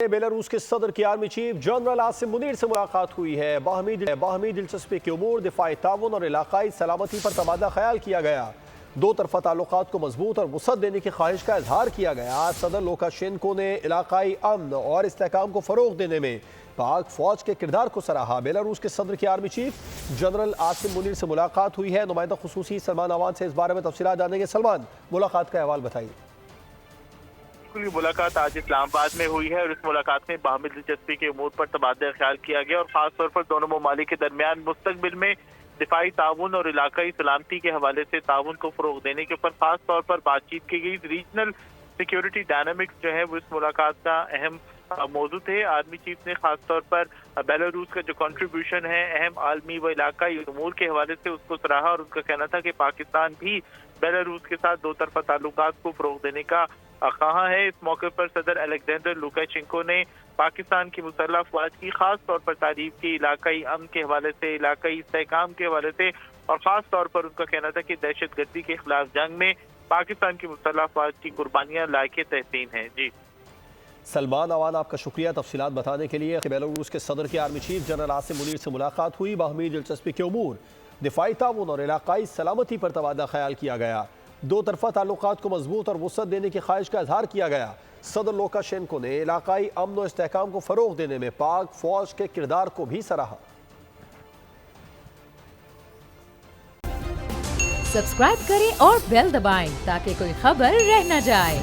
Belarus के सदर की army chief general Asim Munir से मुलाकात हुई है। बाहमी दिलचस्पी के उमूर, दिफाई ताउन और इलाकाई सलामती पर तबादला ख्याल किया गया। दो तरफा ताल्लुकात को मजबूत और वसअत देने की ख्वाहिश का इजहार किया गया। सदर लुकाशेंको ने इलाकाई अमन और इस्तेहकाम को फरोग देने में पाक फौज के किरदार को सराहा। बेलारूस के सदर की army chief general Asim Munir से मुलाकात हुई है। नुमाइंदा खुसूसी सलमान अवान से इस बारे में तफसीलात जानेंगे। सलमान, मुलाकात का अहवाल बताइए। ये मुलाकात आज इस्लामाबाद में हुई है और इस मुलाकात में बाहमी दिलचस्पी के उमूर पर तबादला ख्याल किया गया और खास तौर पर दोनों ममालिक के दरमियान मुस्तकबिल में दिफाई ताउन और इलाकाई सलामती के हवाले से ताउन को फरोग देने के ऊपर खास तौर पर बातचीत की गई। रीजनल सिक्योरिटी डायनामिक्स जो है वो इस मुलाकात का अहम मौजूद है। आर्मी चीफ ने खास तौर पर बेलारूस का जो कंट्रीब्यूशन है अहम आलमी व इलाकाई उमूर के हवाले से उसको सराहा और उनका कहना था कि पाकिस्तान भी बेलारूस के साथ दो तरफा ताल्लुकात को फरोग देने का कहा है। इस मौके पर सदर अलेक्जेंडर लुकाशेंको ने पाकिस्तान की मुसल्लह अफवाज की खास तौर पर तारीफ की, इलाकाई अमन के हवाले से, इलाकाई इस्तेहकाम के हवाले से, और खास तौर पर उनका कहना था कि दहशत गर्दी के खिलाफ जंग में पाकिस्तान की मुसल्लह अफवाज की कुर्बानियां लायक तहसीन हैं। जी सलमान अवान, आपका शुक्रिया तफसीलात बताने के लिए। बेलारूस के सदर की army chief general Asim Munir से मुलाकात हुई। बाहमी दिलचस्पी के उमूर, दिफाई ताउन और इलाकाई सलामती पर तबादला ख्याल किया गया। दो तरफा ताल्लुकात को मजबूत और वसअत देने की ख्वाहिश का इजहार किया गया। सदर लुकाशेंको ने इलाकाई अमन और इस्तेहकाम को फरोग देने में पाक फौज के किरदार को भी सराहा। सब्सक्राइब करें और बेल दबाएं ताकि कोई खबर रह न जाए।